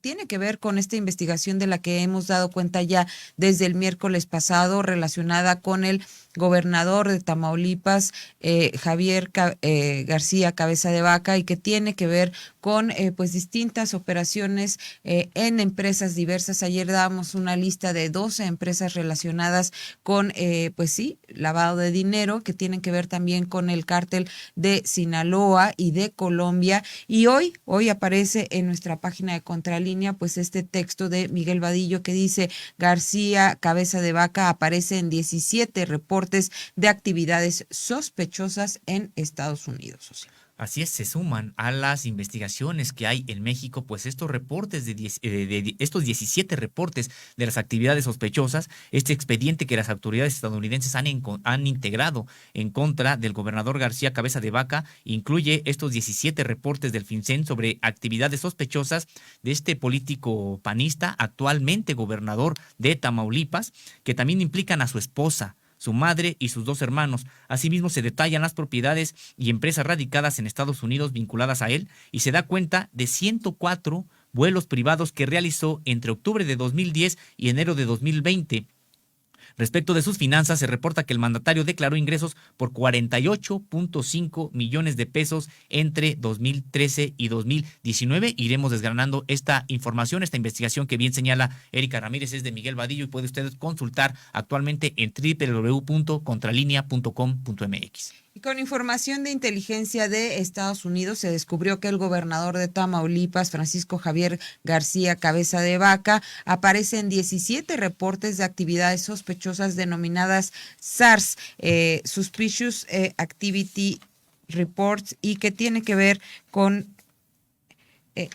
Tiene que ver con esta investigación de la que hemos dado cuenta ya desde el miércoles pasado, relacionada con el gobernador de Tamaulipas, Javier García Cabeza de Vaca, y que tiene que ver con pues distintas operaciones en empresas diversas. Ayer dábamos una lista de 12 empresas relacionadas con, pues sí, lavado de dinero, que tienen que ver también con el cártel de Sinaloa y de Colombia. Y hoy aparece en nuestra página de Contralínea pues este texto de Miguel Vadillo que dice: García Cabeza de Vaca aparece en 17 reportes de actividades sospechosas en Estados Unidos. Así es, se suman a las investigaciones que hay en México, pues estos reportes estos 17 reportes de las actividades sospechosas, este expediente que las autoridades estadounidenses han integrado en contra del gobernador García Cabeza de Vaca, incluye estos 17 reportes del FinCEN sobre actividades sospechosas de este político panista, actualmente gobernador de Tamaulipas, que también implican a su esposa, su madre y sus 2 hermanos. Asimismo, se detallan las propiedades y empresas radicadas en Estados Unidos vinculadas a él y se da cuenta de 104 vuelos privados que realizó entre octubre de 2010 y enero de 2020. Respecto de sus finanzas, se reporta que el mandatario declaró ingresos por 48.5 millones de pesos entre 2013 y 2019. Iremos desgranando esta información, esta investigación que bien señala Erika Ramírez es de Miguel Vadillo y puede usted consultar actualmente en www.contralinea.com.mx. Y con información de inteligencia de Estados Unidos, se descubrió que el gobernador de Tamaulipas, Francisco Javier García Cabeza de Vaca, aparece en 17 reportes de actividades sospechosas denominadas SARS, Suspicious Activity Reports, y que tiene que ver con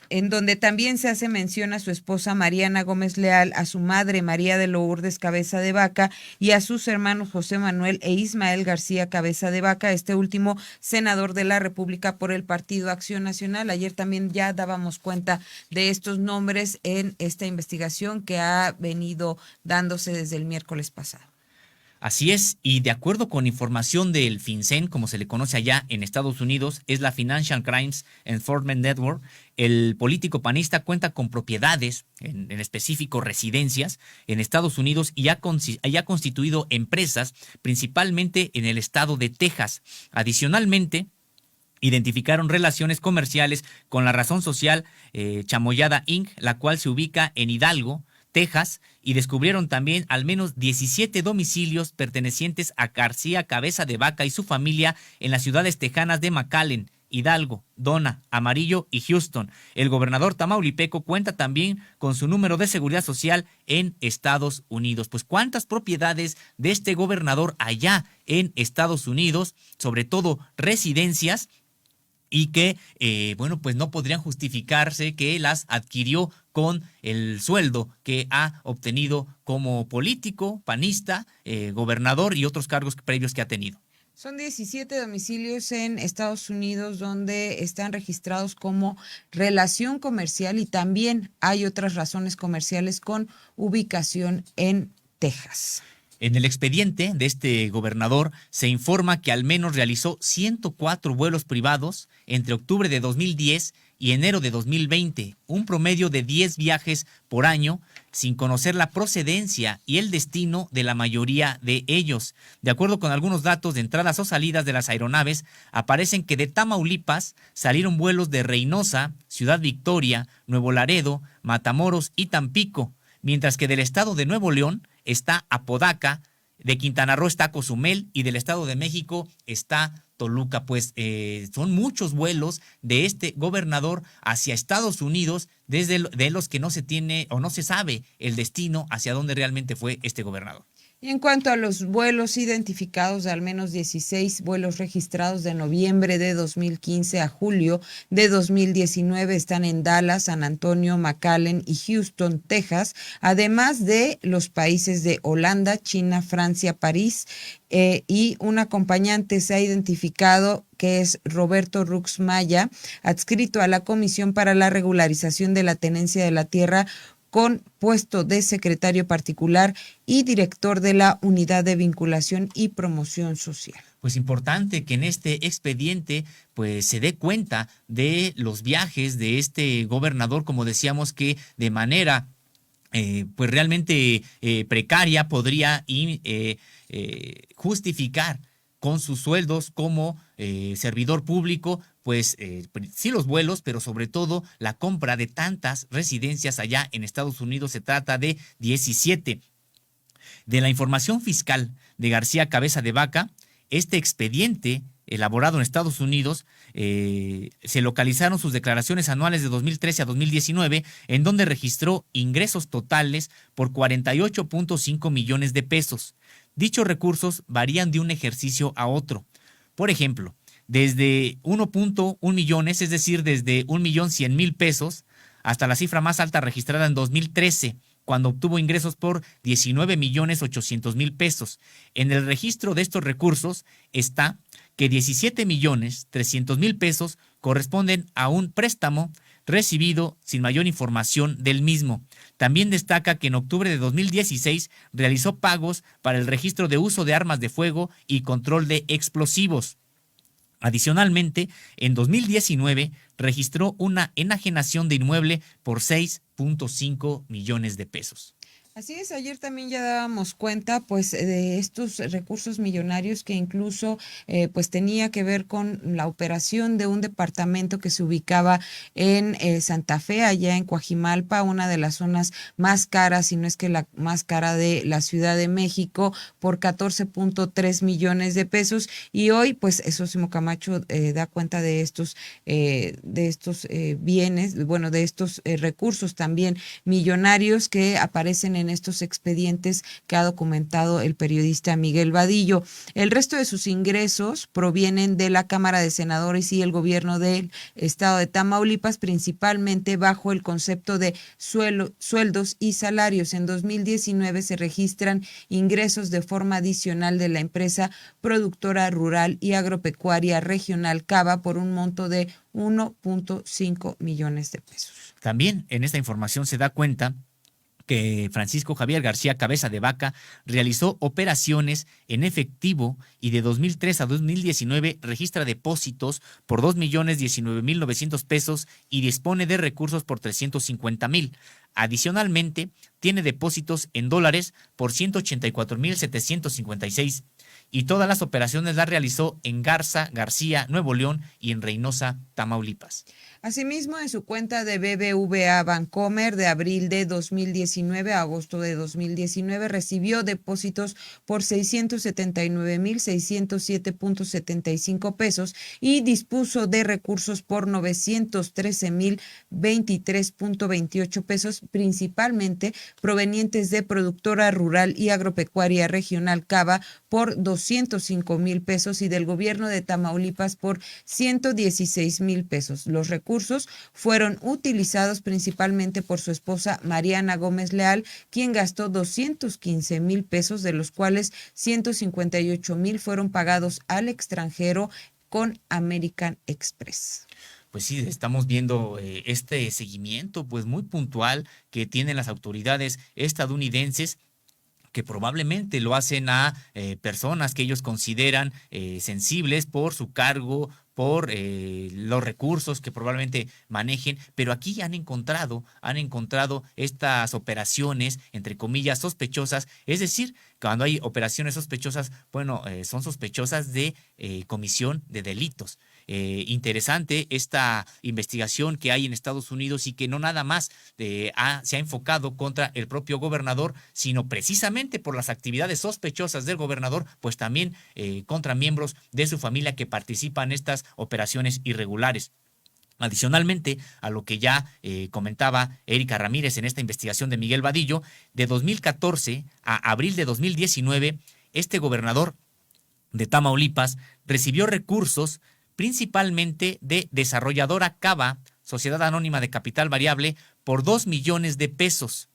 en donde también se hace mención a su esposa Mariana Gómez Leal, a su madre María de Lourdes Cabeza de Vaca y a sus hermanos José Manuel e Ismael García Cabeza de Vaca, este último senador de la República por el Partido Acción Nacional. Ayer también ya dábamos cuenta de estos nombres en esta investigación que ha venido dándose desde el miércoles pasado. Así es, y de acuerdo con información del FinCEN, como se le conoce allá en Estados Unidos, es la Financial Crimes Enforcement Network, el político panista cuenta con propiedades, en específico residencias, en Estados Unidos y ha constituido empresas principalmente en el estado de Texas. Adicionalmente, identificaron relaciones comerciales con la razón social Chamoyada Inc., la cual se ubica en Hidalgo, Texas, y descubrieron también al menos 17 domicilios pertenecientes a García Cabeza de Vaca y su familia en las ciudades tejanas de McAllen, Hidalgo, Dona, Amarillo y Houston. El gobernador tamaulipeco cuenta también con su número de seguridad social en Estados Unidos. Pues cuántas propiedades de este gobernador allá en Estados Unidos, sobre todo residencias, y que, bueno, pues no podrían justificarse que las adquirió con el sueldo que ha obtenido como político, panista, gobernador y otros cargos previos que ha tenido. Son 17 domicilios en Estados Unidos donde están registrados como relación comercial y también hay otras razones comerciales con ubicación en Texas. En el expediente de este gobernador se informa que al menos realizó 104 vuelos privados entre octubre de 2010 y enero de 2020, un promedio de 10 viajes por año, sin conocer la procedencia y el destino de la mayoría de ellos. De acuerdo con algunos datos de entradas o salidas de las aeronaves, aparecen que de Tamaulipas salieron vuelos de Reynosa, Ciudad Victoria, Nuevo Laredo, Matamoros y Tampico, mientras que del estado de Nuevo León está Apodaca, de Quintana Roo está Cozumel y del Estado de México está Toluca. Pues son muchos vuelos de este gobernador hacia Estados Unidos de los que no se tiene o no se sabe el destino hacia dónde realmente fue este gobernador. Y en cuanto a los vuelos identificados, de al menos 16 vuelos registrados de noviembre de 2015 a julio de 2019 están en Dallas, San Antonio, McAllen y Houston, Texas, además de los países de Holanda, China, Francia, París, y un acompañante se ha identificado que es Roberto Rux Maya, adscrito a la Comisión para la Regularización de la Tenencia de la Tierra, con puesto de secretario particular y director de la Unidad de Vinculación y Promoción Social. Pues importante que en este expediente pues se dé cuenta de los viajes de este gobernador, como decíamos, que de manera pues realmente precaria podría justificar con sus sueldos como servidor público, pues sí los vuelos, pero sobre todo la compra de tantas residencias allá en Estados Unidos. Se trata de 17. De la información fiscal de García Cabeza de Vaca, este expediente elaborado en Estados Unidos, se localizaron sus declaraciones anuales de 2013 a 2019, en donde registró ingresos totales por 48.5 millones de pesos. Dichos recursos varían de un ejercicio a otro. Por ejemplo, desde 1.1 millones, es decir, desde 1.100.000 pesos, hasta la cifra más alta registrada en 2013, cuando obtuvo ingresos por 19.800.000 pesos. En el registro de estos recursos está que 17.300.000 pesos corresponden a un préstamo recibido sin mayor información del mismo. También destaca que en octubre de 2016 realizó pagos para el registro de uso de armas de fuego y control de explosivos. Adicionalmente, en 2019 registró una enajenación de inmueble por 6.5 millones de pesos. Así es, ayer también ya dábamos cuenta pues de estos recursos millonarios que incluso pues tenía que ver con la operación de un departamento que se ubicaba en Santa Fe, allá en Coajimalpa, una de las zonas más caras, si no es que la más cara de la Ciudad de México, por 14.3 millones de pesos. Y hoy pues Sósimo Camacho da cuenta de estos bienes, bueno, de estos recursos también millonarios que aparecen en estos expedientes que ha documentado el periodista Miguel Vadillo. El resto de sus ingresos provienen de la Cámara de Senadores y el gobierno del estado de Tamaulipas, principalmente bajo el concepto de sueldos y salarios. En 2019 se registran ingresos de forma adicional de la empresa productora rural y agropecuaria regional Cava por un monto de 1.5 millones de pesos. También en esta información se da cuenta que Francisco Javier García Cabeza de Vaca realizó operaciones en efectivo y de 2003 a 2019 registra depósitos por 2.019.900 pesos y dispone de recursos por 350.000. Adicionalmente, tiene depósitos en dólares por 184.756 y todas las operaciones las realizó en Garza, García, Nuevo León y en Reynosa, Tamaulipas. Asimismo, en su cuenta de BBVA Bancomer de abril de 2019 a agosto de 2019 recibió depósitos por 679.607.75 pesos y dispuso de recursos por 913.023.28 pesos, principalmente provenientes de Productora Rural y Agropecuaria Regional Cava por 205.000 pesos y del gobierno de Tamaulipas por 116.000 pesos. Los recursos fueron utilizados principalmente por su esposa Mariana Gómez Leal, quien gastó 215.000 pesos, de los cuales 158.000 fueron pagados al extranjero con American Express. Pues sí, estamos viendo este seguimiento pues muy puntual que tienen las autoridades estadounidenses, que probablemente lo hacen a personas que ellos consideran sensibles por su cargo, por los recursos que probablemente manejen, pero aquí han encontrado estas operaciones, entre comillas, sospechosas. Es decir, cuando hay operaciones sospechosas, bueno, son sospechosas de comisión de delitos. Interesante esta investigación que hay en Estados Unidos y que no nada más se ha enfocado contra el propio gobernador, sino precisamente por las actividades sospechosas del gobernador, pues también contra miembros de su familia que participan en estas operaciones irregulares. Adicionalmente a lo que ya comentaba Erika Ramírez en esta investigación de Miguel Vadillo, de 2014 a abril de 2019, este gobernador de Tamaulipas recibió recursos principalmente de Desarrolladora Cava, Sociedad Anónima de Capital Variable, por 2 millones de pesos.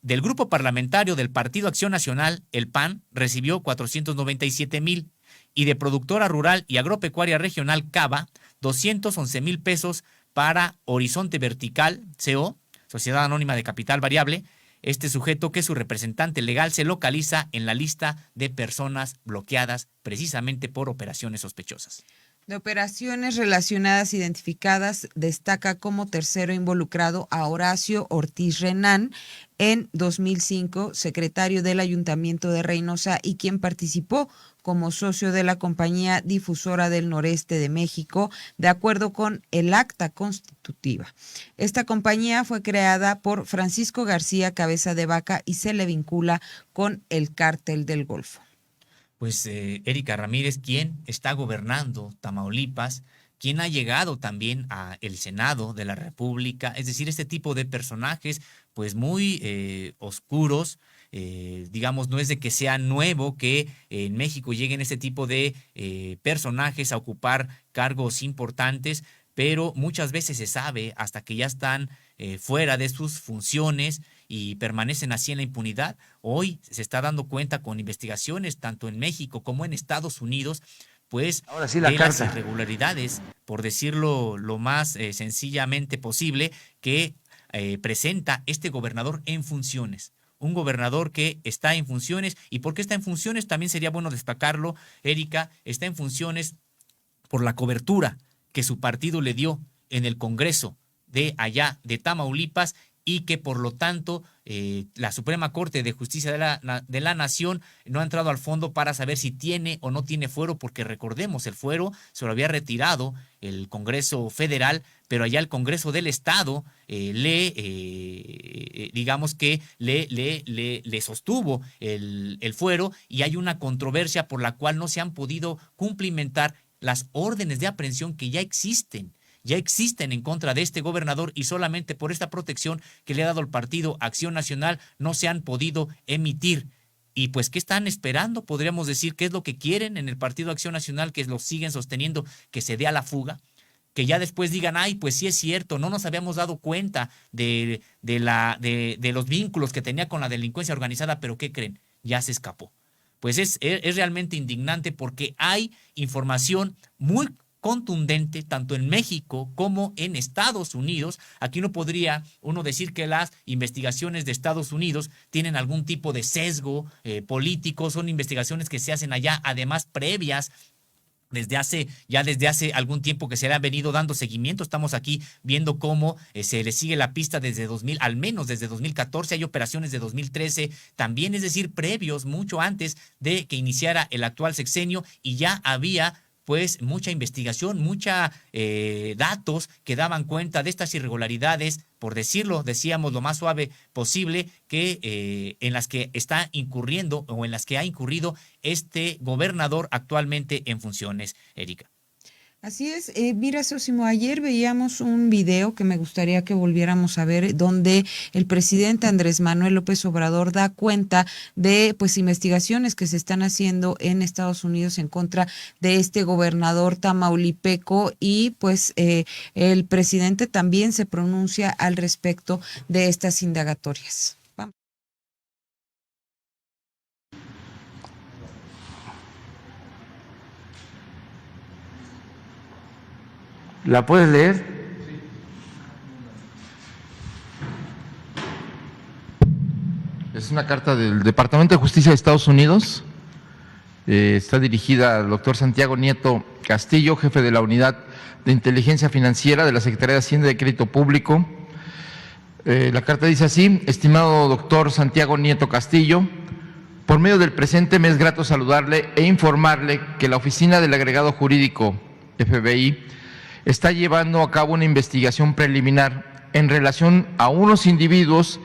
Del grupo parlamentario del Partido Acción Nacional, el PAN, recibió 497.000 y de Productora Rural y Agropecuaria Regional Cava, 211.000 pesos para Horizonte Vertical, CO, Sociedad Anónima de Capital Variable, este sujeto que su representante legal se localiza en la lista de personas bloqueadas precisamente por operaciones sospechosas. De operaciones relacionadas identificadas, destaca como tercero involucrado a Horacio Ortiz Renán, en 2005, secretario del Ayuntamiento de Reynosa y quien participó como socio de la Compañía Difusora del Noreste de México, de acuerdo con el acta constitutiva. Esta compañía fue creada por Francisco García Cabeza de Vaca y se le vincula con el Cártel del Golfo. Pues Erika Ramírez, quien está gobernando Tamaulipas, quien ha llegado también al Senado de la República, es decir, este tipo de personajes pues muy oscuros, digamos, no es de que sea nuevo que en México lleguen este tipo de personajes a ocupar cargos importantes, pero muchas veces se sabe hasta que ya están fuera de sus funciones y permanecen así en la impunidad. Hoy se está dando cuenta con investigaciones tanto en México como en Estados Unidos, pues ahora sí, de las irregularidades, por decirlo lo más sencillamente posible, que presenta este gobernador en funciones. Un gobernador que está en funciones. ¿Y por qué está en funciones? También sería bueno destacarlo, Erika, está en funciones por la cobertura que su partido le dio en el Congreso de allá de Tamaulipas, y que por lo tanto la Suprema Corte de Justicia de la Nación no ha entrado al fondo para saber si tiene o no tiene fuero, porque recordemos, el fuero se lo había retirado el Congreso Federal, pero allá el Congreso del Estado digamos que le sostuvo el fuero, y hay una controversia por la cual no se han podido cumplimentar las órdenes de aprehensión que ya existen en contra de este gobernador, y solamente por esta protección que le ha dado el Partido Acción Nacional no se han podido emitir. Y pues, ¿qué están esperando? Podríamos decir, ¿qué es lo que quieren en el Partido Acción Nacional? Que lo siguen sosteniendo, que se dé a la fuga, que ya después digan, ay, pues sí es cierto, no nos habíamos dado cuenta de los vínculos que tenía con la delincuencia organizada, pero ¿qué creen? Ya se escapó. Pues es realmente indignante, porque hay información muy contundente tanto en México como en Estados Unidos. Aquí no podría uno decir que las investigaciones de Estados Unidos tienen algún tipo de sesgo político. Son investigaciones que se hacen allá, además previas desde hace algún tiempo, que se le ha venido dando seguimiento. Estamos aquí viendo cómo se le sigue la pista desde al menos desde 2014, hay operaciones de 2013 también, es decir, previos, mucho antes de que iniciara el actual sexenio, y ya había pues mucha investigación, datos que daban cuenta de estas irregularidades, por decirlo, decíamos lo más suave posible, que en las que está incurriendo o en las que ha incurrido este gobernador actualmente en funciones, Erika. Así es. Mira, Sosimo, ayer veíamos un video que me gustaría que volviéramos a ver, donde el presidente Andrés Manuel López Obrador da cuenta de pues investigaciones que se están haciendo en Estados Unidos en contra de este gobernador tamaulipeco, y pues el presidente también se pronuncia al respecto de estas indagatorias. Vamos. ¿La puedes leer? Es una carta del Departamento de Justicia de Estados Unidos. Está dirigida al doctor Santiago Nieto Castillo, jefe de la Unidad de Inteligencia Financiera de la Secretaría de Hacienda y Crédito Público. La carta dice así: estimado doctor Santiago Nieto Castillo, por medio del presente me es grato saludarle e informarle que la Oficina del Agregado Jurídico FBI está llevando a cabo una investigación preliminar en relación a unos individuos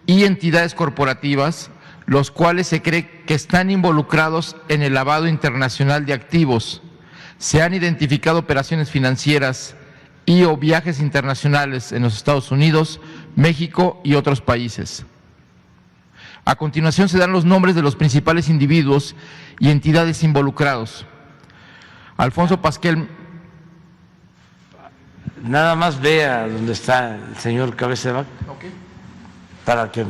y entidades corporativas, los cuales se cree que están involucrados en el lavado internacional de activos. Se han identificado operaciones financieras y o viajes internacionales en los Estados Unidos, México y otros países. A continuación se dan los nombres de los principales individuos y entidades involucrados. Alfonso Pasquel. Nada más vea dónde está el señor Cabeza de Vaca. Okay. Para que...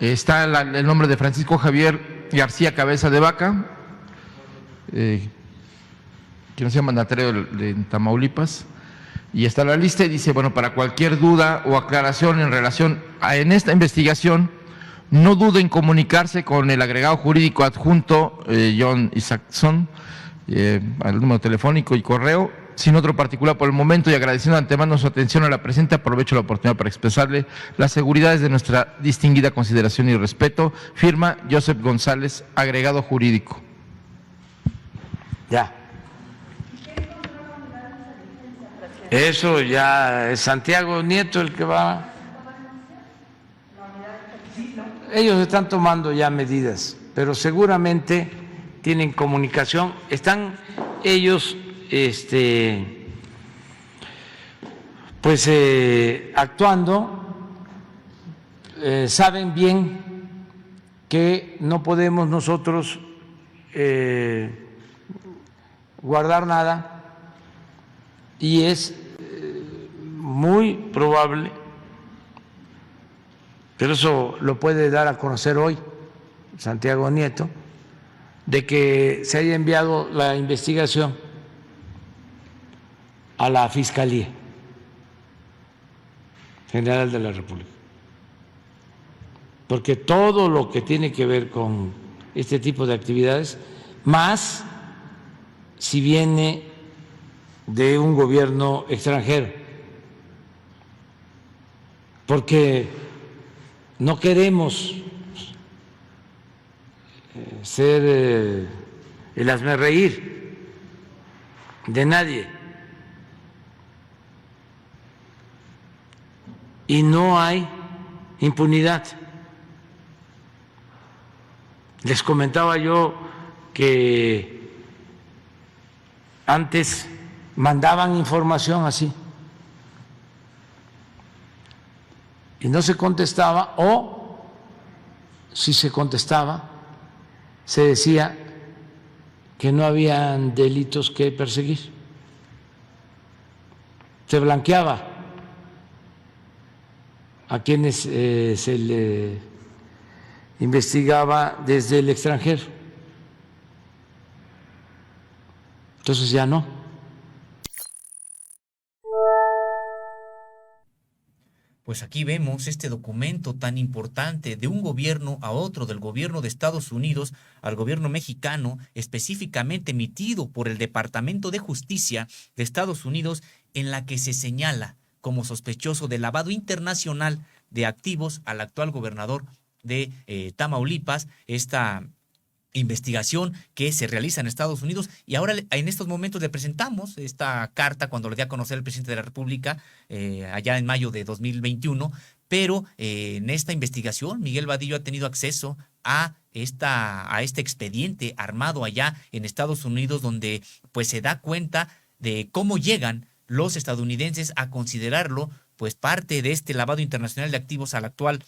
Está el nombre de Francisco Javier García Cabeza de Vaca, que no sea mandatario de Tamaulipas. Y está la lista y dice, bueno, para cualquier duda o aclaración en relación en esta investigación, no duden en comunicarse con el agregado jurídico adjunto, John Isaacson, al número telefónico y correo, sin otro particular por el momento, y agradeciendo de antemano su atención a la presente, aprovecho la oportunidad para expresarle las seguridades de nuestra distinguida consideración y respeto. Firma Joseph González, agregado jurídico. Ya. Eso ya es Santiago Nieto el que va. Ellos están tomando ya medidas, pero seguramente tienen comunicación. Están ellos pues actuando, saben bien que no podemos nosotros guardar nada y es muy probable, pero eso lo puede dar a conocer hoy Santiago Nieto, de que se haya enviado la investigación a la Fiscalía General de la República, porque todo lo que tiene que ver con este tipo de actividades, más si viene de un gobierno extranjero, porque no queremos ser el hazmerreír de nadie. Y no hay impunidad. Les comentaba yo que antes mandaban información así y no se contestaba, o si se contestaba se decía que no habían delitos que perseguir, se blanqueaba a quienes se le investigaba desde el extranjero. Entonces ya no. Pues aquí vemos este documento tan importante de un gobierno a otro, del gobierno de Estados Unidos al gobierno mexicano, específicamente emitido por el Departamento de Justicia de Estados Unidos, en la que se señala como sospechoso de lavado internacional de activos al actual gobernador de Tamaulipas, esta investigación que se realiza en Estados Unidos. Y ahora en estos momentos le presentamos esta carta cuando le dio a conocer el presidente de la República allá en mayo de 2021, pero en esta investigación Miguel Vadillo ha tenido acceso a este expediente armado allá en Estados Unidos, donde pues se da cuenta de cómo llegan los estadounidenses a considerarlo pues parte de este lavado internacional de activos al actual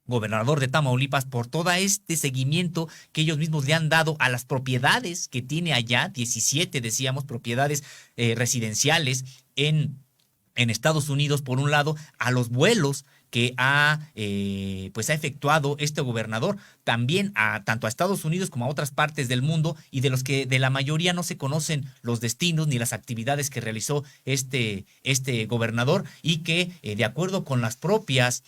gobernador de Tamaulipas, por todo este seguimiento que ellos mismos le han dado a las propiedades que tiene allá, 17 decíamos propiedades residenciales en Estados Unidos, por un lado, a los vuelos que ha efectuado este gobernador, también tanto a Estados Unidos como a otras partes del mundo, y de los que de la mayoría no se conocen los destinos ni las actividades que realizó este gobernador, y que de acuerdo con las propias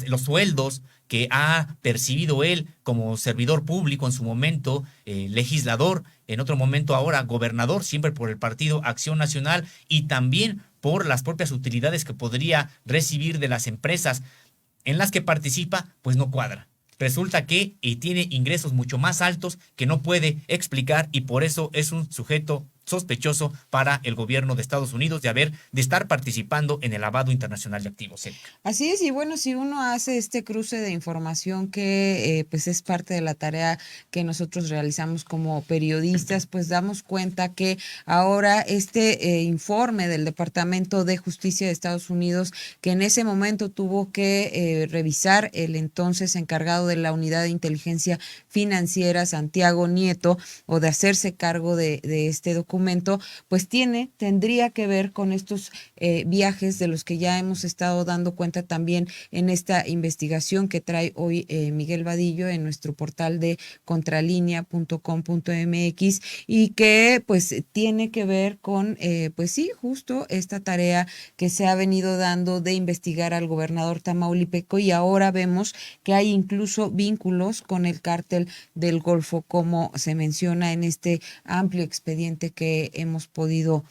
los sueldos que ha percibido él como servidor público en su momento, legislador, en otro momento ahora gobernador, siempre por el Partido Acción Nacional, y también por las propias utilidades que podría recibir de las empresas en las que participa, pues no cuadra. Resulta que tiene ingresos mucho más altos que no puede explicar, y por eso es un sujeto sospechoso para el gobierno de Estados Unidos de estar participando en el lavado internacional de activos. Así es, y bueno, si uno hace este cruce de información que pues es parte de la tarea que nosotros realizamos como periodistas, pues damos cuenta que ahora este informe del Departamento de Justicia de Estados Unidos, que en ese momento tuvo que revisar el entonces encargado de la Unidad de Inteligencia Financiera, Santiago Nieto, o de hacerse cargo de este documento, documento, pues tendría que ver con estos viajes de los que ya hemos estado dando cuenta también en esta investigación que trae hoy Miguel Vadillo en nuestro portal de contralinea.com.mx, y que pues tiene que ver con pues sí, justo esta tarea que se ha venido dando de investigar al gobernador tamaulipeco, y ahora vemos que hay incluso vínculos con el cártel del Golfo, como se menciona en este amplio expediente que hemos podido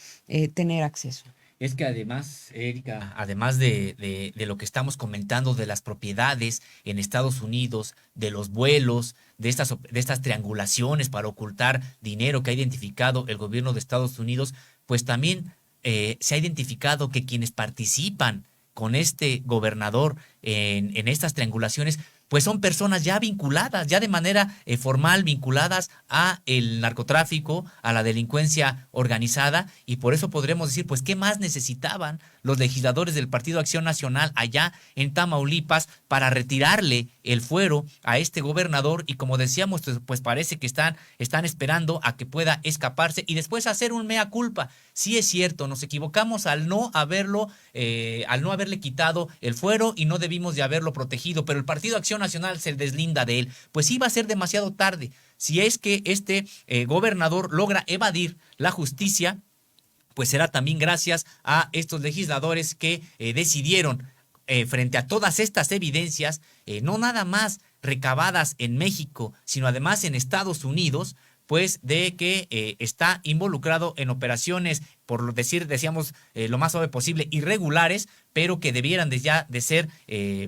tener acceso. Es que además, Erika, además de lo que estamos comentando de las propiedades en Estados Unidos, de los vuelos, de estas triangulaciones para ocultar dinero que ha identificado el gobierno de Estados Unidos, pues también se ha identificado que quienes participan con este gobernador en estas triangulaciones, pues son personas ya vinculadas, ya de manera formal vinculadas a el narcotráfico, a la delincuencia organizada, y por eso podremos decir, pues, ¿qué más necesitaban los legisladores del Partido Acción Nacional allá en Tamaulipas para retirarle el fuero a este gobernador? Y como decíamos, pues parece que están esperando a que pueda escaparse y después hacer un mea culpa. Sí es cierto, nos equivocamos al no haberle quitado el fuero y no debimos de haberlo protegido, pero el Partido Acción Nacional se deslinda de él. Pues iba a ser demasiado tarde. Si es que este gobernador logra evadir la justicia, pues será también gracias a estos legisladores que decidieron, frente a todas estas evidencias, no nada más recabadas en México, sino además en Estados Unidos, pues de que está involucrado en operaciones, decíamos lo más suave posible, irregulares, pero que debieran de ser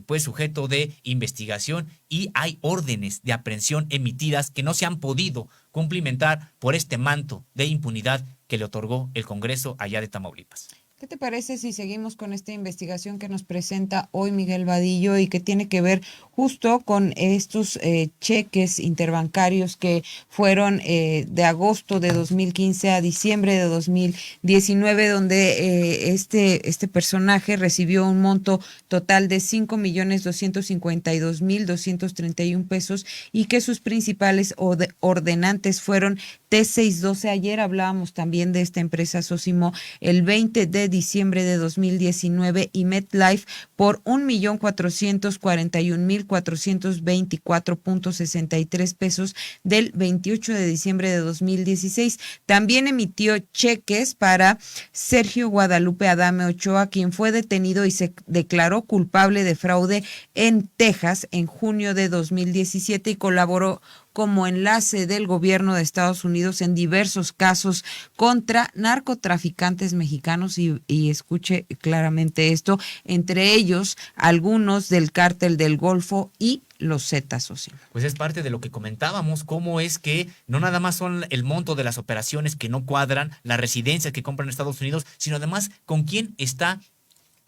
pues sujeto de investigación, y hay órdenes de aprehensión emitidas que no se han podido cumplimentar por este manto de impunidad que le otorgó el Congreso allá de Tamaulipas. ¿Qué te parece si seguimos con esta investigación que nos presenta hoy Miguel Vadillo y que tiene que ver justo con estos cheques interbancarios que fueron de agosto de 2015 a diciembre de 2019, donde este personaje recibió un monto total de 5,252,231 pesos, y que sus principales ordenantes fueron T612. Ayer hablábamos también de esta empresa Sosimo el 20 de diciembre de 2019, y MetLife por 1,441,424.63 pesos del 28 de diciembre de 2016. También emitió cheques para Sergio Guadalupe Adame Ochoa, quien fue detenido y se declaró culpable de fraude en Texas en junio de 2017 y colaboró como enlace del gobierno de Estados Unidos en diversos casos contra narcotraficantes mexicanos, y escuche claramente esto, entre ellos algunos del cártel del Golfo y los Zetas, Socio. Pues es parte de lo que comentábamos, cómo es que no nada más son el monto de las operaciones que no cuadran, las residencias que compran en Estados Unidos, sino además con quién está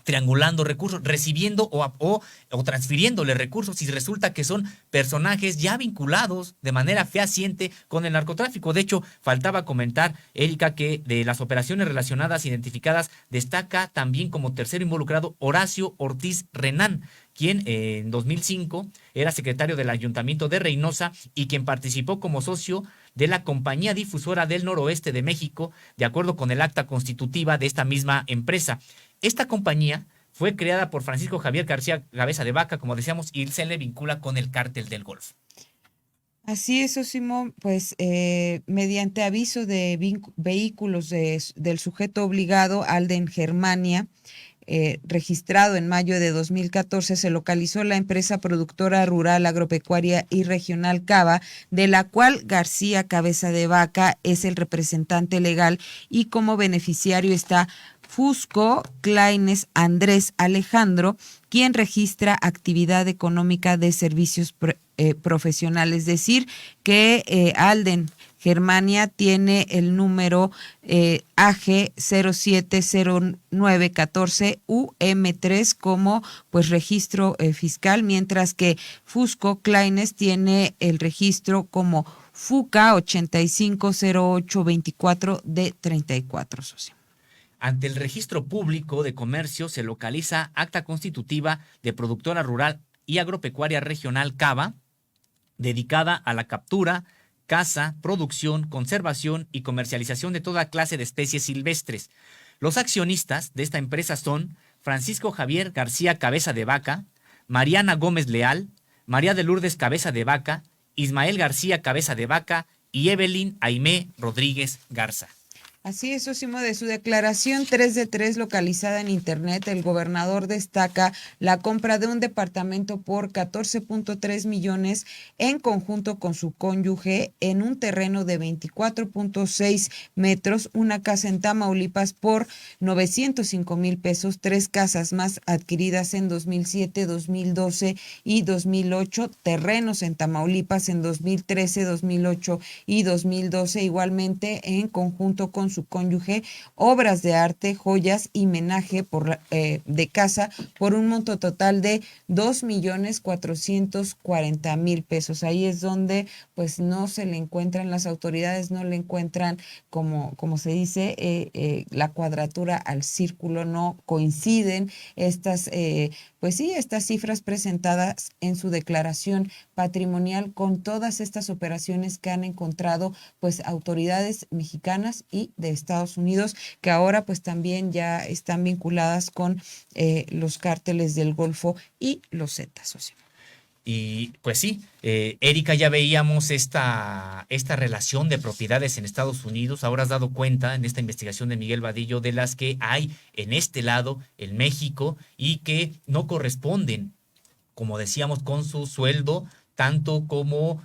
triangulando recursos, recibiendo o transfiriéndole recursos, y resulta que son personajes ya vinculados de manera fehaciente con el narcotráfico. De hecho, faltaba comentar, Erika, que de las operaciones relacionadas identificadas destaca también como tercero involucrado Horacio Ortiz Renán, quien en 2005 era secretario del Ayuntamiento de Reynosa y quien participó como socio de la Compañía Difusora del Noroeste de México, de acuerdo con el acta constitutiva de esta misma empresa. Esta compañía fue creada por Francisco Javier García Cabeza de Vaca, como decíamos, y se le vincula con el cártel del Golfo. Así es, Osimo, pues mediante aviso de vehículos del sujeto obligado, Alden Germania, registrado en mayo de 2014, se localizó la empresa productora rural, agropecuaria y regional Cava, de la cual García Cabeza de Vaca es el representante legal, y como beneficiario está Fusco Kleines Andrés Alejandro, quien registra actividad económica de servicios profesionales. Es decir, que Alden Germania tiene el número AG 070914 UM3 como pues registro fiscal, mientras que Fusco Kleines tiene el registro como FUCA 850824 de 34, socio. Ante el Registro Público de Comercio se localiza acta constitutiva de Productora Rural y Agropecuaria Regional Cava, dedicada a la captura, caza, producción, conservación y comercialización de toda clase de especies silvestres. Los accionistas de esta empresa son Francisco Javier García Cabeza de Vaca, Mariana Gómez Leal, María de Lourdes Cabeza de Vaca, Ismael García Cabeza de Vaca y Evelyn Aimé Rodríguez Garza. Así es, Sosimo, de su declaración 3 de 3 localizada en Internet, el gobernador destaca la compra de un departamento por 14.3 millones en conjunto con su cónyuge en un terreno de 24.6 metros, una casa en Tamaulipas por 905 mil pesos, 3 casas más adquiridas en 2007, 2012 y 2008, terrenos en Tamaulipas en 2013, 2008 y 2012, igualmente en conjunto con su cónyuge, obras de arte, joyas y menaje de casa por un monto total de 2.440.000 pesos. Ahí es donde pues no se le encuentran, las autoridades no le encuentran, como se dice, la cuadratura al círculo, no coinciden estas estas cifras presentadas en su declaración patrimonial con todas estas operaciones que han encontrado pues autoridades mexicanas y de Estados Unidos, que ahora pues también ya están vinculadas con los cárteles del Golfo y los Zetas. Y pues sí, Erika, ya veíamos esta relación de propiedades en Estados Unidos. Ahora has dado cuenta en esta investigación de Miguel Vadillo de las que hay en este lado, en México, y que no corresponden, como decíamos, con su sueldo, tanto como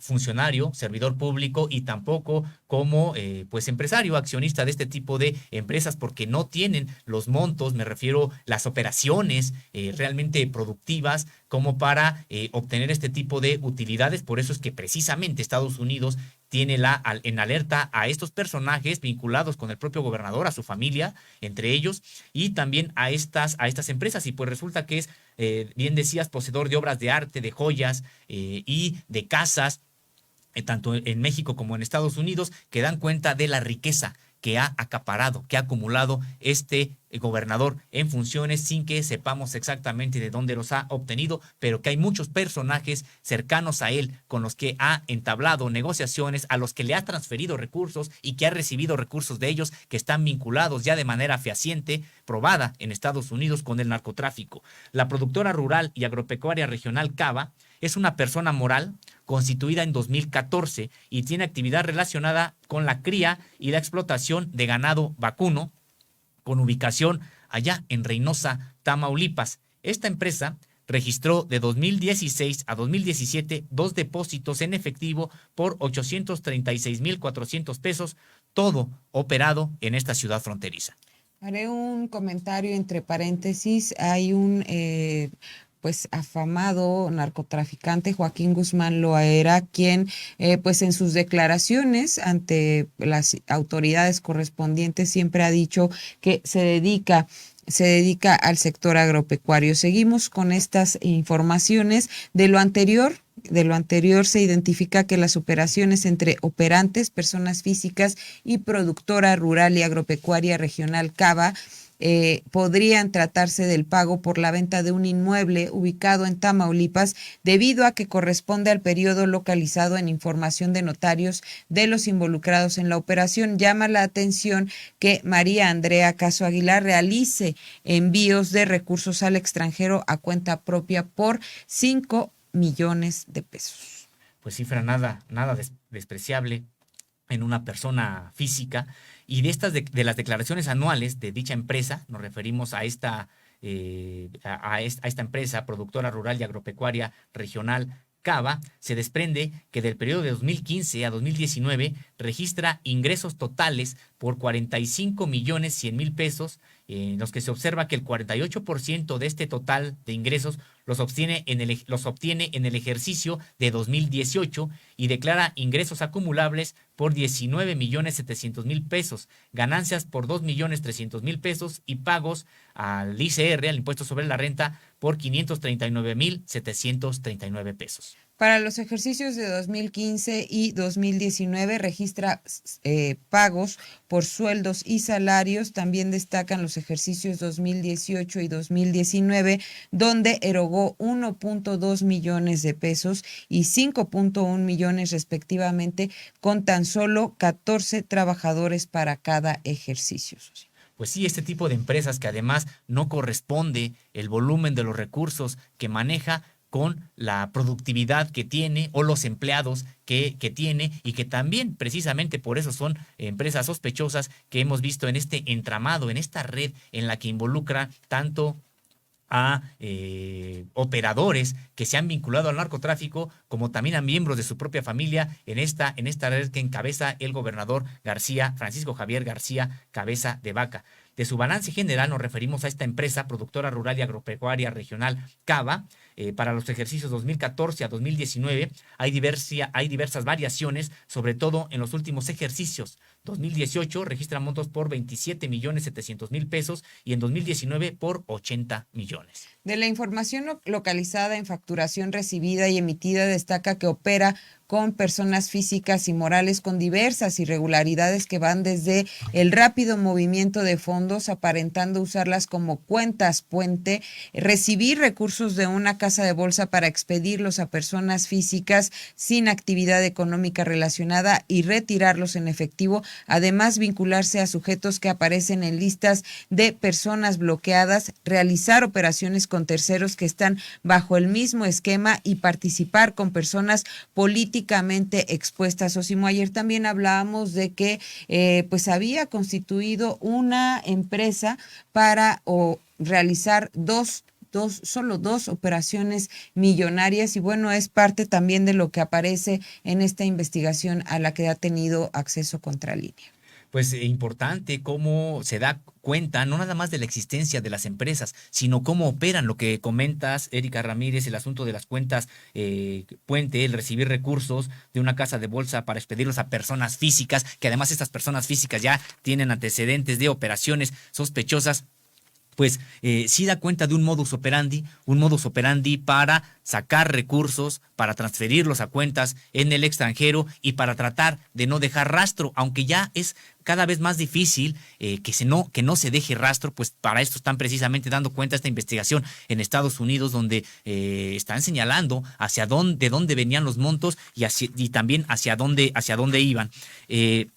funcionario, servidor público y tampoco como empresario, accionista de este tipo de empresas, porque no tienen los montos, me refiero las operaciones realmente productivas como para obtener este tipo de utilidades. Por eso es que precisamente Estados Unidos tiene en alerta a estos personajes vinculados con el propio gobernador, a su familia, entre ellos, y también a estas empresas. Y pues resulta que es, bien decías, poseedor de obras de arte, de joyas y de casas, tanto en México como en Estados Unidos, que dan cuenta de la riqueza que ha acaparado, que ha acumulado este gobernador en funciones sin que sepamos exactamente de dónde los ha obtenido, pero que hay muchos personajes cercanos a él con los que ha entablado negociaciones, a los que le ha transferido recursos y que ha recibido recursos de ellos, que están vinculados ya de manera fehaciente, probada en Estados Unidos, con el narcotráfico. La productora rural y agropecuaria regional Cava es una persona moral constituida en 2014 y tiene actividad relacionada con la cría y la explotación de ganado vacuno, con ubicación allá en Reynosa, Tamaulipas. Esta empresa registró de 2016 a 2017 2 depósitos en efectivo por 836.400 pesos, todo operado en esta ciudad fronteriza. Haré un comentario entre paréntesis. Hay un afamado narcotraficante, Joaquín Guzmán Loera, quien en sus declaraciones ante las autoridades correspondientes siempre ha dicho que se dedica al sector agropecuario. Seguimos con estas informaciones. De lo anterior se identifica que las operaciones entre operantes, personas físicas y productora rural y agropecuaria regional Cava podrían tratarse del pago por la venta de un inmueble ubicado en Tamaulipas, debido a que corresponde al periodo localizado en información de notarios de los involucrados en la operación. Llama la atención que María Andrea Caso Aguilar realice envíos de recursos al extranjero a cuenta propia por 5 millones de pesos. Pues cifra nada despreciable en una persona física. Y de las declaraciones anuales de dicha empresa, nos referimos a esta empresa productora rural y agropecuaria regional Cava, se desprende que del periodo de 2015 a 2019 registra ingresos totales por 45.100.000 pesos, en los que se observa que el 48% de este total de ingresos los obtiene en el ejercicio de 2018 y declara ingresos acumulables por 19.700.000 pesos, ganancias por 2.300.000 pesos y pagos al ICR, al impuesto sobre la renta, por 539.739 pesos. Para los ejercicios de 2015 y 2019 registra pagos por sueldos y salarios. También destacan los ejercicios 2018 y 2019, donde erogó 1.2 millones de pesos y 5.1 millones respectivamente, con tan solo 14 trabajadores para cada ejercicio. Pues sí, este tipo de empresas que además no corresponde el volumen de los recursos que maneja con la productividad que tiene o los empleados que tiene, y que también precisamente por eso son empresas sospechosas que hemos visto en este entramado, en esta red en la que involucra tanto a operadores que se han vinculado al narcotráfico, como también a miembros de su propia familia en esta red que encabeza el gobernador Francisco Javier García Cabeza de Vaca. De su balance general nos referimos a esta empresa productora rural y agropecuaria regional Cava. Para los ejercicios 2014 a 2019 hay diversas variaciones, sobre todo en los últimos ejercicios. 2018 registra montos por 27.700.000 pesos y en 2019 por 80 millones. De la información localizada en facturación recibida y emitida, destaca que opera con personas físicas y morales con diversas irregularidades que van desde el rápido movimiento de fondos, aparentando usarlas como cuentas puente, recibir recursos de una casa de bolsa para expedirlos a personas físicas sin actividad económica relacionada y retirarlos en efectivo, además vincularse a sujetos que aparecen en listas de personas bloqueadas, realizar operaciones con terceros que están bajo el mismo esquema y participar con personas políticamente expuestas. Osimo, ayer también hablábamos de que pues había constituido una empresa para realizar solo dos operaciones millonarias, y bueno, es parte también de lo que aparece en esta investigación a la que ha tenido acceso Contralínea. Pues importante cómo se da cuenta no nada más de la existencia de las empresas, sino cómo operan. Lo que comentas, Erika Ramírez, el asunto de las cuentas puente, el recibir recursos de una casa de bolsa para expedirlos a personas físicas, que además estas personas físicas ya tienen antecedentes de operaciones sospechosas. Pues sí da cuenta de un modus operandi para sacar recursos, para transferirlos a cuentas en el extranjero y para tratar de no dejar rastro, aunque ya es cada vez más difícil que no se deje rastro. Pues para esto están precisamente dando cuenta esta investigación en Estados Unidos, donde están señalando de dónde venían los montos y también hacia dónde iban. De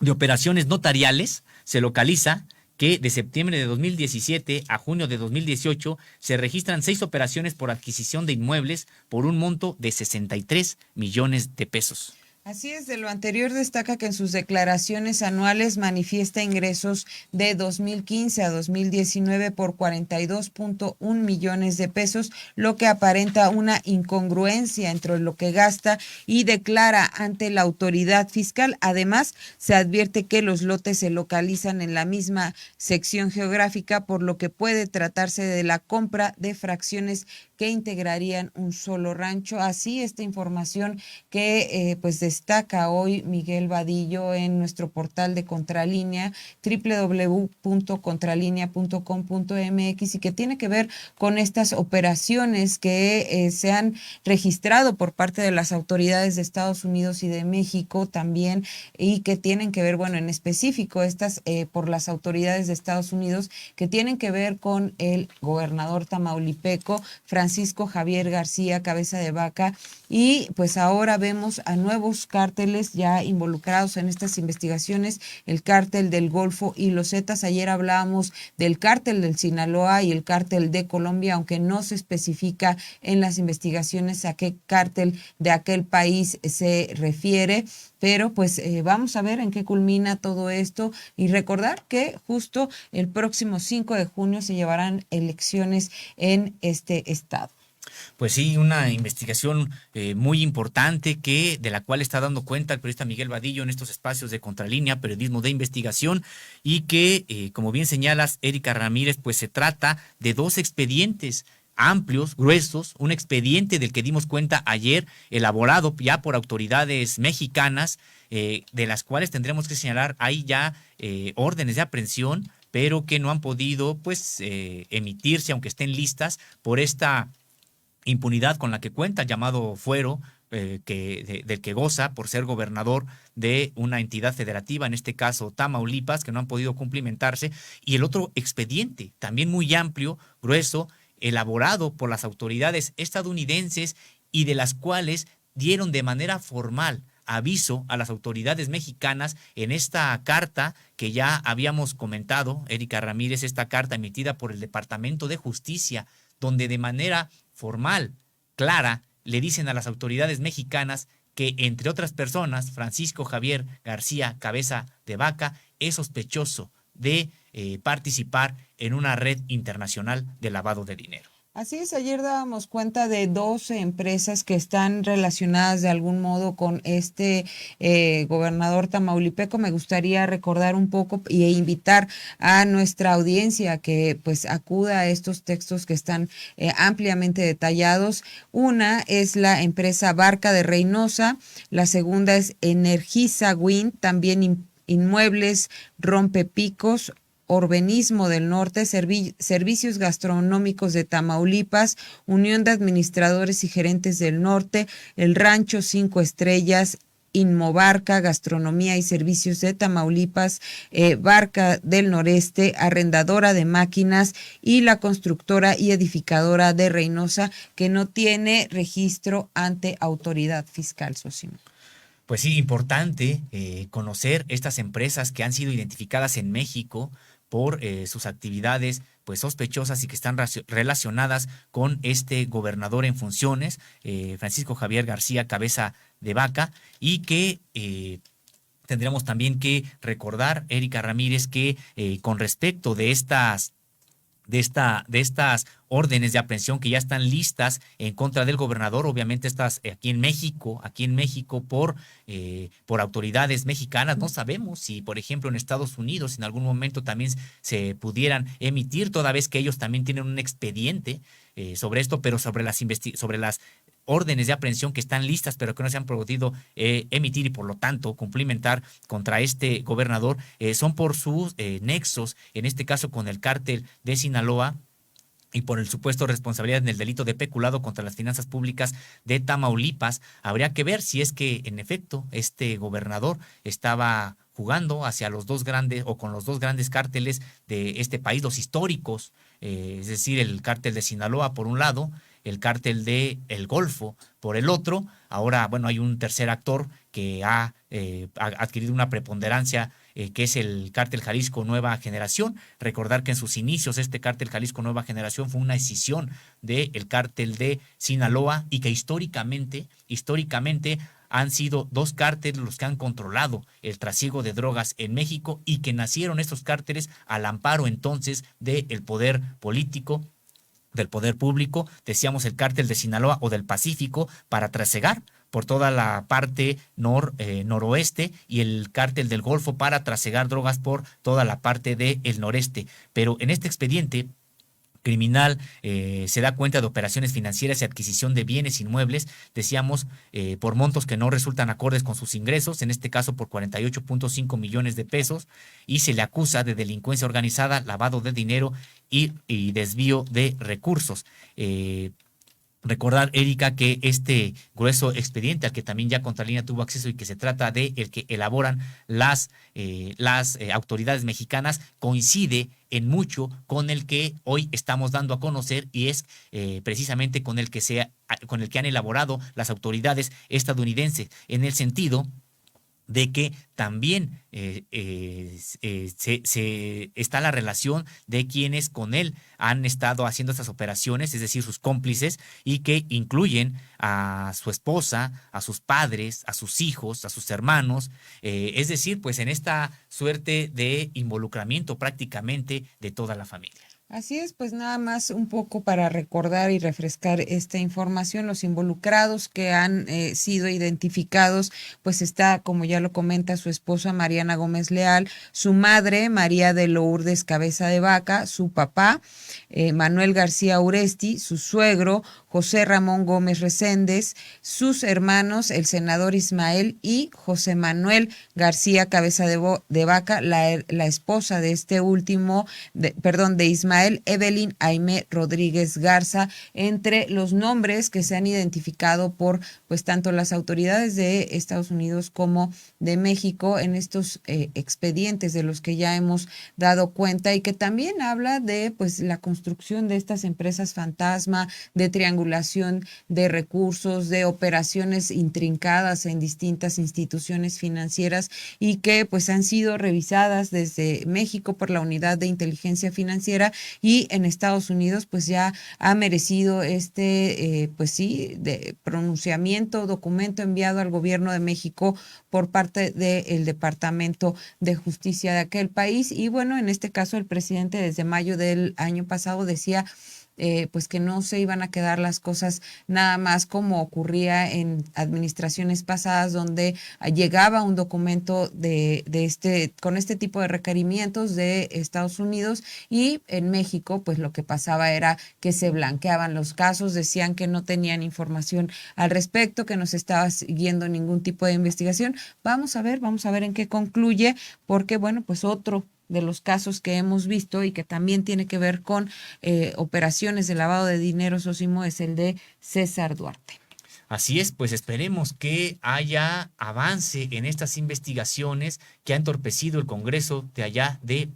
operaciones notariales se localiza que de septiembre de 2017 a junio de 2018 se registran 6 operaciones por adquisición de inmuebles por un monto de 63 millones de pesos. Así es, de lo anterior destaca que en sus declaraciones anuales manifiesta ingresos de 2015 a 2019 por 42.1 millones de pesos, lo que aparenta una incongruencia entre lo que gasta y declara ante la autoridad fiscal. Además, se advierte que los lotes se localizan en la misma sección geográfica, por lo que puede tratarse de la compra de fracciones que integrarían un solo rancho. Así, esta información que pues destaca hoy Miguel Vadillo en nuestro portal de Contralínea, www.contralinea.com.mx, y que tiene que ver con estas operaciones que se han registrado por parte de las autoridades de Estados Unidos y de México también, y que tienen que ver, bueno, en específico estas por las autoridades de Estados Unidos, que tienen que ver con el gobernador tamaulipeco Francisco Javier García Cabeza de Vaca, y pues ahora vemos a nuevos cárteles ya involucrados en estas investigaciones, el cártel del Golfo y los Zetas. Ayer hablábamos del cártel del Sinaloa y el cártel de Colombia, aunque no se especifica en las investigaciones a qué cártel de aquel país se refiere. Pero pues vamos a ver en qué culmina todo esto, y recordar que justo el próximo 5 de junio se llevarán elecciones en este estado. Pues sí, una investigación muy importante de la cual está dando cuenta el periodista Miguel Vadillo en estos espacios de Contralínea, periodismo de investigación, y que, como bien señalas, Erika Ramírez, pues se trata de 2 expedientes amplios, gruesos, un expediente del que dimos cuenta ayer, elaborado ya por autoridades mexicanas, de las cuales tendremos que señalar, hay ya órdenes de aprehensión, pero que no han podido pues emitirse, aunque estén listas, por esta impunidad con la que cuenta, llamado fuero, del que goza por ser gobernador de una entidad federativa, en este caso Tamaulipas, que no han podido cumplimentarse, y el otro expediente, también muy amplio, grueso, elaborado por las autoridades estadounidenses y de las cuales dieron de manera formal aviso a las autoridades mexicanas en esta carta que ya habíamos comentado, Erika Ramírez, esta carta emitida por el Departamento de Justicia, donde de manera formal, clara, le dicen a las autoridades mexicanas que, entre otras personas, Francisco Javier García Cabeza de Vaca es sospechoso de participar en una red internacional de lavado de dinero. Así es, ayer dábamos cuenta de 12 empresas que están relacionadas de algún modo con este gobernador tamaulipeco. Me gustaría recordar un poco e invitar a nuestra audiencia que pues acuda a estos textos que están ampliamente detallados. Una es la empresa Barca de Reynosa, la segunda es Energisa Wind, también Inmuebles Rompepicos, Orbenismo del Norte, Servicios Gastronómicos de Tamaulipas, Unión de Administradores y Gerentes del Norte, El Rancho 5 Estrellas, Inmobarca, Gastronomía y Servicios de Tamaulipas, Barca del Noreste, Arrendadora de Máquinas y la constructora y edificadora de Reynosa, que no tiene registro ante autoridad fiscal, Sosimo. Pues sí, importante conocer estas empresas que han sido identificadas en México por sus actividades pues sospechosas y que están relacionadas con este gobernador en funciones, Francisco Javier García Cabeza de Vaca, y que tendríamos también que recordar, Erika Ramírez, que con respecto de estas órdenes de aprehensión que ya están listas en contra del gobernador, obviamente estas aquí en México por autoridades mexicanas. No sabemos si, por ejemplo, en Estados Unidos en algún momento también se pudieran emitir, toda vez que ellos también tienen un expediente sobre esto, pero sobre las órdenes de aprehensión que están listas pero que no se han podido emitir y por lo tanto cumplimentar contra este gobernador, son por sus nexos, en este caso con el cártel de Sinaloa, y por el supuesto responsabilidad en el delito de peculado contra las finanzas públicas de Tamaulipas. Habría que ver si es que en efecto este gobernador estaba jugando hacia los dos grandes o con los dos grandes cárteles de este país, los históricos, es decir, el cártel de Sinaloa por un lado, el cártel de El Golfo por el otro. Ahora, bueno, hay un tercer actor que ha adquirido una preponderancia, que es el cártel Jalisco Nueva Generación. Recordar que en sus inicios este cártel Jalisco Nueva Generación fue una escisión del cártel de Sinaloa y que históricamente han sido dos cárteles los que han controlado el trasiego de drogas en México y que nacieron estos cárteles al amparo entonces del poder político, del poder público, decíamos el cártel de Sinaloa o del Pacífico, para trasegar por toda la parte noroeste, y el cártel del Golfo para trasegar drogas por toda la parte del noreste. Pero en este expediente criminal se da cuenta de operaciones financieras y adquisición de bienes inmuebles, decíamos, por montos que no resultan acordes con sus ingresos, en este caso por 48.5 millones de pesos, y se le acusa de delincuencia organizada, lavado de dinero y desvío de recursos. Recordar, Erika, que este grueso expediente al que también ya Contralínea tuvo acceso y que se trata de el que elaboran las autoridades mexicanas, coincide en mucho con el que hoy estamos dando a conocer, y es precisamente con el que han elaborado las autoridades estadounidenses, en el sentido de que también está la relación de quienes con él han estado haciendo estas operaciones, es decir, sus cómplices, y que incluyen a su esposa, a sus padres, a sus hijos, a sus hermanos, es decir, pues en esta suerte de involucramiento prácticamente de toda la familia. Así es, pues nada más un poco para recordar y refrescar esta información. Los involucrados que han sido identificados, pues está, como ya lo comenta, su esposa Mariana Gómez Leal, su madre María de Lourdes Cabeza de Vaca, su papá Manuel García Uresti, su suegro José Ramón Gómez Reséndez, sus hermanos el senador Ismael y José Manuel García Cabeza de Vaca, la esposa de este último, de Ismael Ismael Evelyn Aimé Rodríguez Garza, entre los nombres que se han identificado por pues tanto las autoridades de Estados Unidos como de México en estos expedientes de los que ya hemos dado cuenta, y que también habla de pues la construcción de estas empresas fantasma, de triangulación de recursos, de operaciones intrincadas en distintas instituciones financieras, y que pues han sido revisadas desde México por la Unidad de Inteligencia Financiera, y en Estados Unidos pues ya ha merecido pues sí, de pronunciamiento, documento enviado al gobierno de México por parte del Departamento de Justicia de aquel país. Y bueno, en este caso el presidente desde mayo del año pasado decía pues que no se iban a quedar las cosas nada más como ocurría en administraciones pasadas, donde llegaba un documento con este tipo de requerimientos de Estados Unidos, y en México pues lo que pasaba era que se blanqueaban los casos, decían que no tenían información al respecto, que no se estaba siguiendo ningún tipo de investigación. Vamos a ver en qué concluye, porque bueno, pues otro de los casos que hemos visto y que también tiene que ver con operaciones de lavado de dinero, Sosimo, es el de César Duarte. Así es, pues esperemos que haya avance en estas investigaciones que ha entorpecido el Congreso de allá de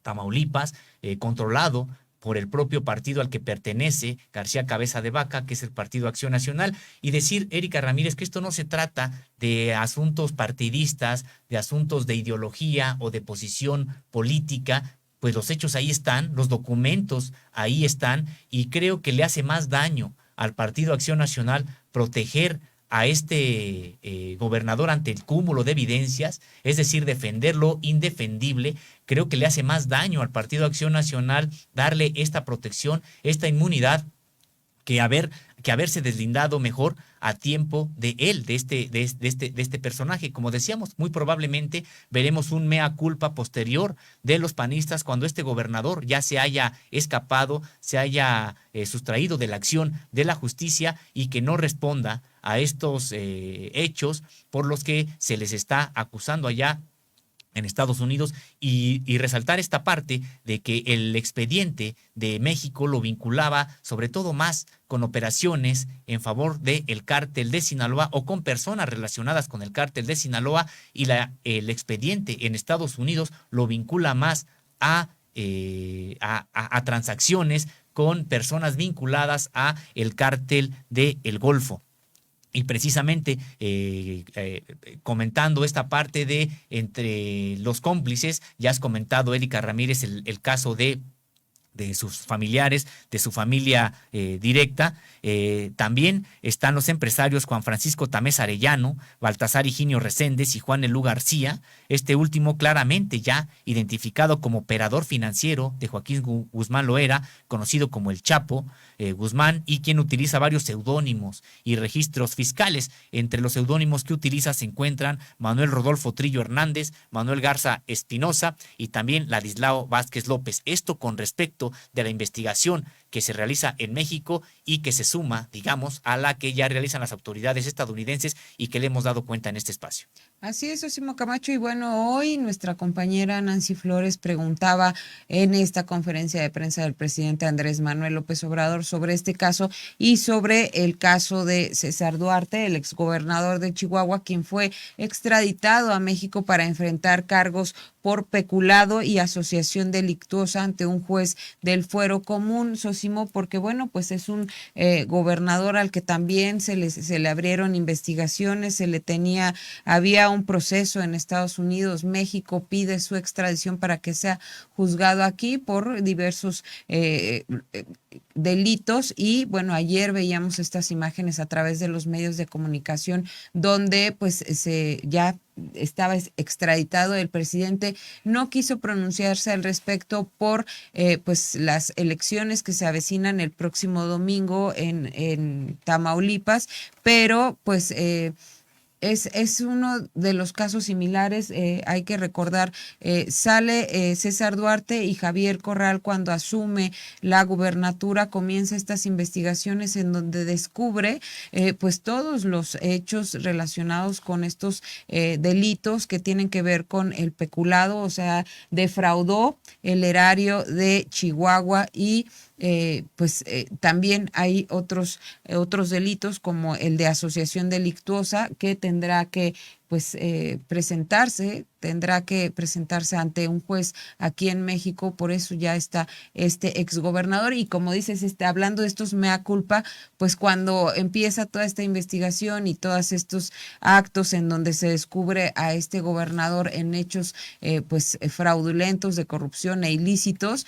Tamaulipas, controlado por el propio partido al que pertenece García Cabeza de Vaca, que es el Partido Acción Nacional. Y decir, Erika Ramírez, que esto no se trata de asuntos partidistas, de asuntos de ideología o de posición política, pues los hechos ahí están, los documentos ahí están, y creo que le hace más daño al Partido Acción Nacional proteger a este gobernador ante el cúmulo de evidencias, es decir, defender lo indefendible. Creo que le hace más daño al Partido Acción Nacional darle esta protección, esta inmunidad, que haberse deslindado mejor a tiempo de él, de este personaje. Como decíamos, muy probablemente veremos un mea culpa posterior de los panistas cuando este gobernador ya se haya escapado, se haya sustraído de la acción de la justicia, y que no responda a estos hechos por los que se les está acusando allá en Estados Unidos, y resaltar esta parte de que el expediente de México lo vinculaba sobre todo más con operaciones en favor del cártel de Sinaloa o con personas relacionadas con el cártel de Sinaloa, y el expediente en Estados Unidos lo vincula más a transacciones con personas vinculadas a el cártel de El Golfo. Y precisamente comentando esta parte de entre los cómplices, ya has comentado, Erika Ramírez, el caso de sus familiares, de su familia directa. También están los empresarios Juan Francisco Tamés Arellano, Baltasar Higinio Reséndez y Juan Elú García, este último claramente ya identificado como operador financiero de Joaquín Guzmán Loera, conocido como el Chapo Guzmán, y quien utiliza varios seudónimos y registros fiscales. Entre los seudónimos que utiliza se encuentran Manuel Rodolfo Trillo Hernández, Manuel Garza Espinosa y también Ladislao Vázquez López. Esto con respecto de la investigación que se realiza en México y que se suma, digamos, a la que ya realizan las autoridades estadounidenses y que le hemos dado cuenta en este espacio. Así es, Sosimo Camacho, y bueno, hoy nuestra compañera Nancy Flores preguntaba en esta conferencia de prensa del presidente Andrés Manuel López Obrador sobre este caso y sobre el caso de César Duarte, el exgobernador de Chihuahua, quien fue extraditado a México para enfrentar cargos por peculado y asociación delictuosa ante un juez del Fuero Común, Sosimo, porque bueno, pues es un gobernador al que también se le abrieron investigaciones, había un proceso en Estados Unidos. México pide su extradición para que sea juzgado aquí por diversos delitos, y bueno, ayer veíamos estas imágenes a través de los medios de comunicación donde pues ya estaba extraditado. El presidente no quiso pronunciarse al respecto por pues las elecciones que se avecinan el próximo domingo en Tamaulipas, pero pues Es uno de los casos similares. Hay que recordar, sale César Duarte y Javier Corral cuando asume la gubernatura, comienza estas investigaciones en donde descubre pues todos los hechos relacionados con estos delitos que tienen que ver con el peculado, o sea, defraudó el erario de Chihuahua y también hay otros delitos como el de asociación delictuosa que tendrá que presentarse ante un juez aquí en México. Por eso ya está este exgobernador. Y como dices, hablando de estos mea culpa, pues cuando empieza toda esta investigación y todos estos actos en donde se descubre a este gobernador en hechos fraudulentos, de corrupción e ilícitos,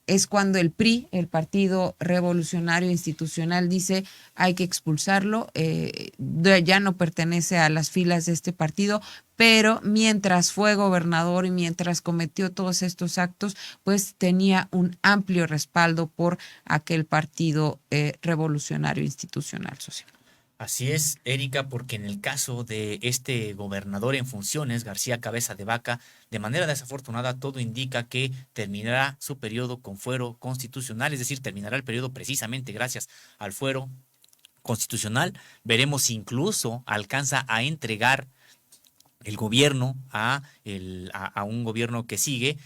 es cuando el PRI, el Partido Revolucionario Institucional, dice hay que expulsarlo, ya no pertenece a las filas de este partido, pero mientras fue gobernador y mientras cometió todos estos actos, pues tenía un amplio respaldo por aquel Partido Revolucionario Institucional, socio. Así es, Erika, porque en el caso de este gobernador en funciones, García Cabeza de Vaca, de manera desafortunada, todo indica que terminará su periodo con fuero constitucional, es decir, terminará el periodo precisamente gracias al fuero constitucional. Veremos si incluso alcanza a entregar el gobierno a un gobierno que sigue,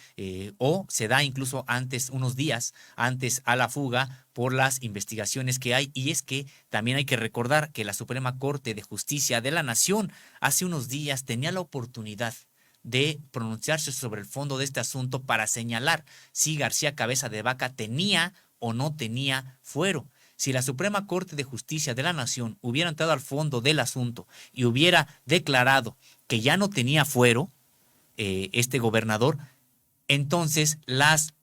o se da incluso unos días antes a la fuga por las investigaciones que hay. Y es que también hay que recordar que la Suprema Corte de Justicia de la Nación hace unos días tenía la oportunidad de pronunciarse sobre el fondo de este asunto para señalar si García Cabeza de Vaca tenía o no tenía fuero. Si la Suprema Corte de Justicia de la Nación hubiera entrado al fondo del asunto y hubiera declarado que ya no tenía fuero este gobernador, entonces las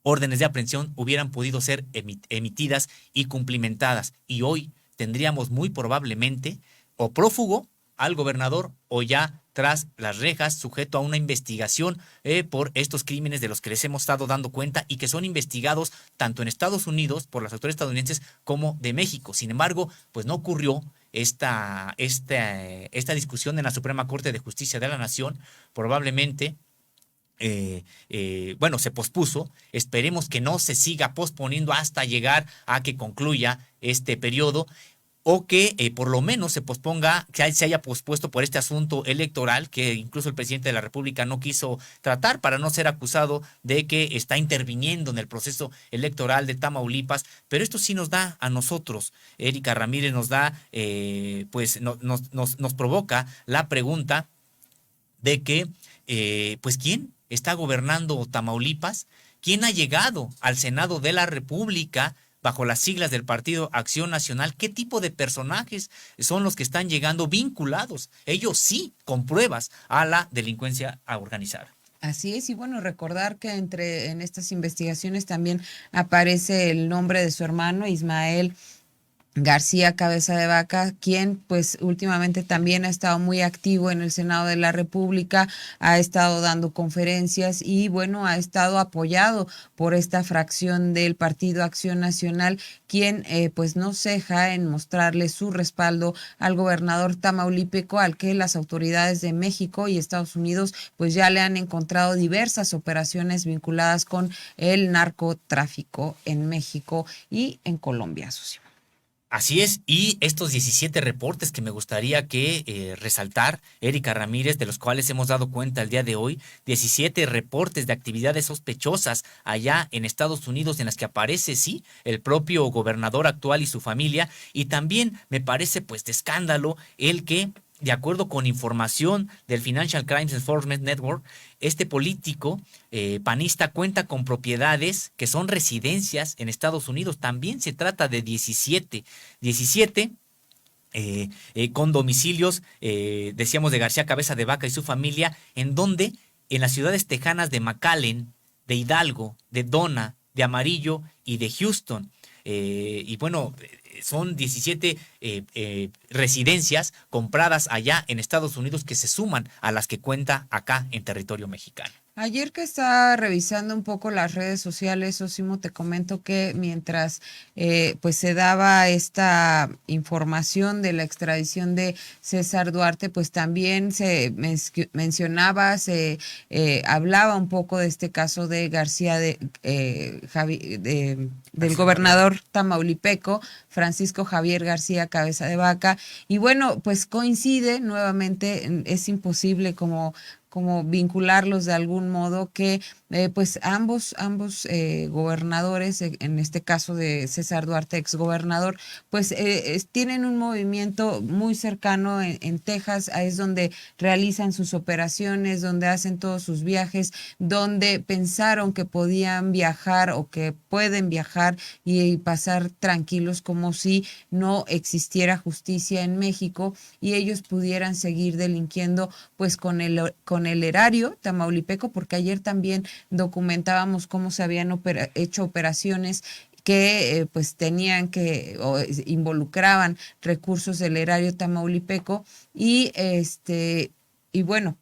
órdenes de aprehensión hubieran podido ser emitidas y cumplimentadas. Y hoy tendríamos muy probablemente o prófugo al gobernador o ya tras las rejas, sujeto a una investigación por estos crímenes de los que les hemos estado dando cuenta y que son investigados tanto en Estados Unidos por las autoridades estadounidenses como de México. Sin embargo, pues no ocurrió esta discusión en la Suprema Corte de Justicia de la Nación. Probablemente se pospuso. Esperemos que no se siga posponiendo hasta llegar a que concluya este periodo, o que por lo menos se posponga, que se haya pospuesto por este asunto electoral que incluso el presidente de la República no quiso tratar para no ser acusado de que está interviniendo en el proceso electoral de Tamaulipas. Pero esto sí nos da a nosotros, Erika Ramírez, nos da, nos provoca la pregunta de que, ¿quién está gobernando Tamaulipas? ¿Quién ha llegado al Senado de la República bajo las siglas del Partido Acción Nacional? ¿Qué tipo de personajes son los que están llegando vinculados, ellos sí, con pruebas, a la delincuencia organizada? Así es, y bueno, recordar que en estas investigaciones también aparece el nombre de su hermano Ismael García Cabeza de Vaca, quien pues últimamente también ha estado muy activo en el Senado de la República, ha estado dando conferencias y bueno, ha estado apoyado por esta fracción del Partido Acción Nacional, quien pues no ceja en mostrarle su respaldo al gobernador tamaulipeco, al que las autoridades de México y Estados Unidos pues ya le han encontrado diversas operaciones vinculadas con el narcotráfico en México y en Colombia, socio. Así es, y estos 17 reportes que me gustaría que resaltar, Erika Ramírez, de los cuales hemos dado cuenta el día de hoy, 17 reportes de actividades sospechosas allá en Estados Unidos en las que aparece, sí, el propio gobernador actual y su familia, y también me parece pues de escándalo el que, de acuerdo con información del Financial Crimes Enforcement Network, este político panista cuenta con propiedades que son residencias en Estados Unidos. También se trata de 17 con domicilios, decíamos, de García Cabeza de Vaca y su familia, en donde en las ciudades tejanas de McAllen, de Hidalgo, de Dona, de Amarillo y de Houston. Son 17 residencias compradas allá en Estados Unidos que se suman a las que cuenta acá en territorio mexicano. Ayer que estaba revisando un poco las redes sociales, Osimo, te comento que mientras pues se daba esta información de la extradición de César Duarte, pues también se mencionaba, se hablaba un poco de este caso de García del gobernador tamaulipeco, Francisco Javier García Cabeza de Vaca. Y bueno, pues coincide nuevamente, es imposible como vincularlos de algún modo, que pues ambos gobernadores, en este caso de César Duarte, exgobernador, pues tienen un movimiento muy cercano en Texas, ahí es donde realizan sus operaciones, donde hacen todos sus viajes, donde pensaron que podían viajar o que pueden viajar y pasar tranquilos como si no existiera justicia en México y ellos pudieran seguir delinquiendo pues con el erario tamaulipeco, porque ayer también documentábamos cómo se habían hecho operaciones que pues tenían que o involucraban recursos del erario tamaulipeco y bueno,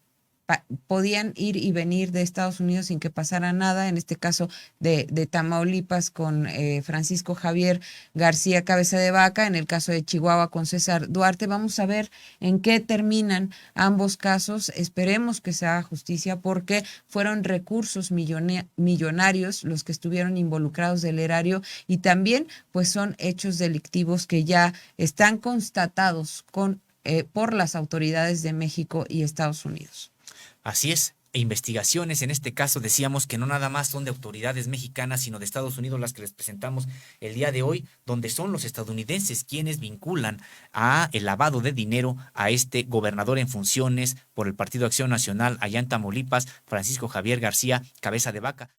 podían ir y venir de Estados Unidos sin que pasara nada, en este caso de Tamaulipas con Francisco Javier García Cabeza de Vaca, en el caso de Chihuahua con César Duarte. Vamos a ver en qué terminan ambos casos, esperemos que se haga justicia porque fueron recursos millonarios los que estuvieron involucrados del erario y también pues son hechos delictivos que ya están constatados por las autoridades de México y Estados Unidos. Así es, e investigaciones, en este caso decíamos que no nada más son de autoridades mexicanas, sino de Estados Unidos las que les presentamos el día de hoy, donde son los estadounidenses quienes vinculan a el lavado de dinero a este gobernador en funciones por el Partido Acción Nacional allá en Tamaulipas, Francisco Javier García Cabeza de Vaca.